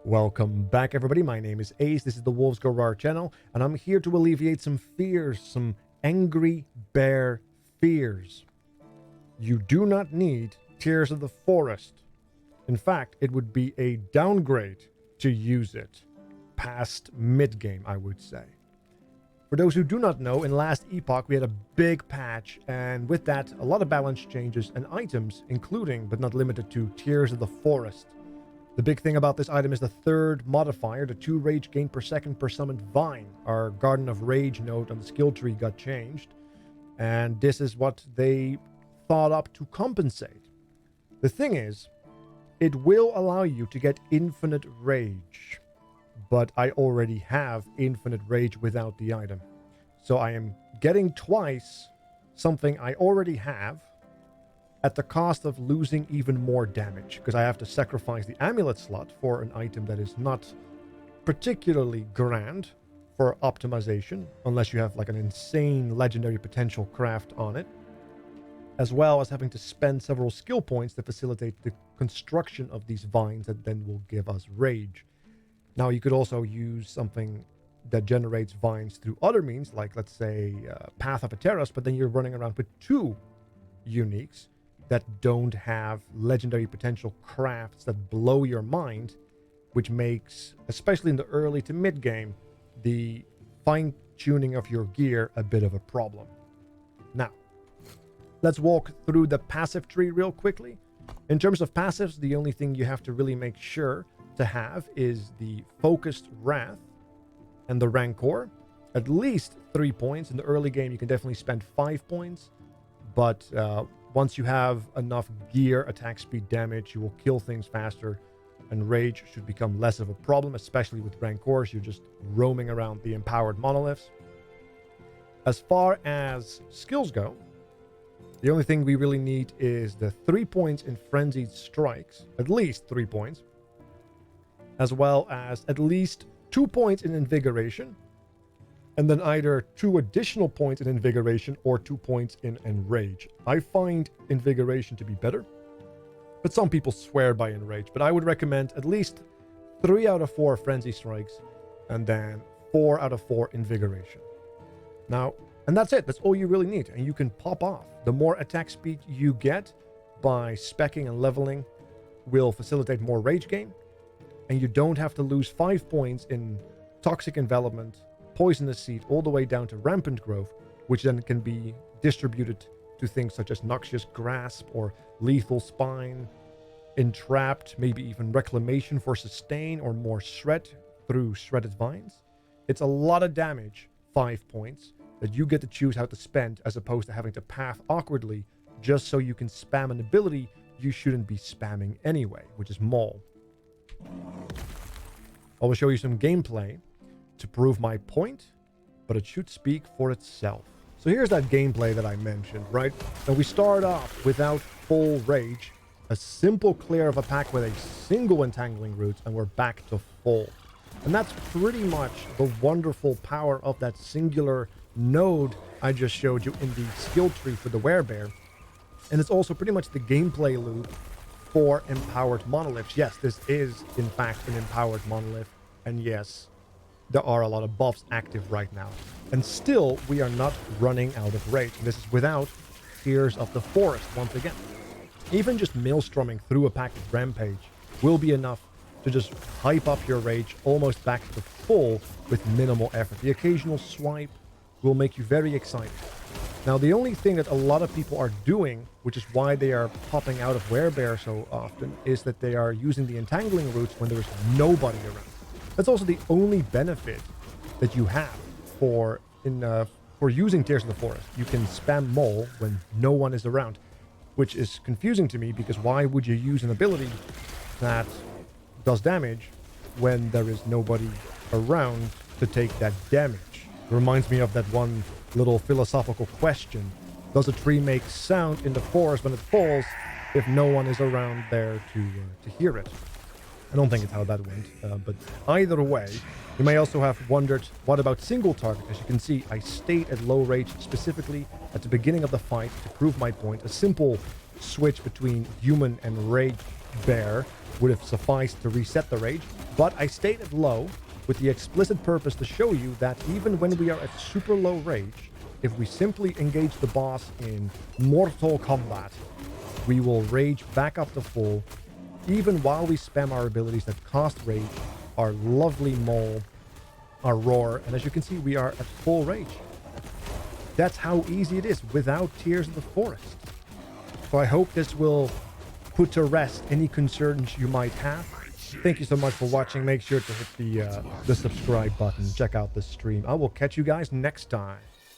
Welcome back, everybody. My name is Ace. This is the Wolves Go Rar channel, and I'm here to alleviate some fears, some angry bear fears. You do not need Tears of the Forest. In fact, it would be a downgrade to use it past mid-game, I would say. For those who do not know, in last Epoch, we had a big patch, and with that, a lot of balance changes and items, including, but not limited to, Tears of the Forest. The big thing about this item is the third modifier, the 2 rage gain per second per summoned vine. Our Garden of Rage node on the skill tree got changed, and this is what they thought up to compensate. The thing is, it will allow you to get infinite rage, but I already have infinite rage without the item. So I am getting twice something I already have, at the cost of losing even more damage, because I have to sacrifice the amulet slot for an item that is not particularly grand for optimization, unless you have like an insane legendary potential craft on it, as well as having to spend several skill points to facilitate the construction of these vines that then will give us rage. Now, you could also use something that generates vines through other means, like let's say Path of Ateros, but then you're running around with 2 uniques that don't have legendary potential crafts that blow your mind, which makes, especially in the early to mid game, the fine-tuning of your gear a bit of a problem. Now, let's walk through the passive tree real quickly. In terms of passives, the only thing you have to really make sure to have is the Focused Wrath and the Rancor. At least 3 points. In the early game, you can definitely spend 5 points, but once you have enough gear, attack speed, damage, you will kill things faster, and rage should become less of a problem, especially with Rancors. You're just roaming around the empowered monoliths. As far as skills go, the only thing we really need is the 3 points in Frenzied Strikes, at least 3 points, as well as at least 2 points in Invigoration, and then either 2 additional points in Invigoration or 2 points in Enrage. I find Invigoration to be better, but some people swear by Enrage. But I would recommend at least 3 out of 4 Frenzy Strikes, and then 4 out of 4 Invigoration. Now, and that's it. That's all you really need, and you can pop off. The more attack speed you get by speccing and leveling will facilitate more rage gain, and you don't have to lose 5 points in Toxic Envelopment, Poisonous Seed, all the way down to Rampant Growth, which then can be distributed to things such as Noxious Grasp or Lethal Spine, Entrapped, maybe even Reclamation for Sustain or more Shred through Shredded Vines. It's a lot of damage, 5 points, that you get to choose how to spend, as opposed to having to path awkwardly just so you can spam an ability you shouldn't be spamming anyway, which is Maul. I will show you some gameplay to prove my point, but it should speak for itself. So here's that gameplay that I mentioned, right? Now we start off without full rage, a simple clear of a pack with a single entangling root, and we're back to full. And that's pretty much the wonderful power of that singular node I just showed you in the skill tree for the Werebear. And it's also pretty much the gameplay loop for empowered monoliths. Yes, this is in fact an empowered monolith, and yes, there are a lot of buffs active right now. And still, we are not running out of rage. And this is without Tears of the Forest, once again. Even just maelstroming through a pack of Rampage will be enough to just hype up your rage almost back to full with minimal effort. The occasional swipe will make you very excited. Now, the only thing that a lot of people are doing, which is why they are popping out of Werebear so often, is that they are using the entangling roots when there is nobody around. That's also the only benefit that you have for using Tears of the Forest. You can spam Mole when no one is around, which is confusing to me, because why would you use an ability that does damage when there is nobody around to take that damage? It reminds me of that one little philosophical question. Does a tree make sound in the forest when it falls if no one is around there to hear it? I don't think it's how that went, but either way, you may also have wondered, what about single target? As you can see, I stayed at low rage specifically at the beginning of the fight to prove my point. A simple switch between human and rage bear would have sufficed to reset the rage, but I stayed at low with the explicit purpose to show you that even when we are at super low rage, if we simply engage the boss in mortal combat, we will rage back up to full, even while we spam our abilities that cost rage, our lovely maul, our roar, and as you can see, we are at full rage. That's how easy it is without Tears of the Forest. So I hope this will put to rest any concerns you might have. Thank you so much for watching. Make sure to hit the subscribe button. Check out the stream. I will catch you guys next time.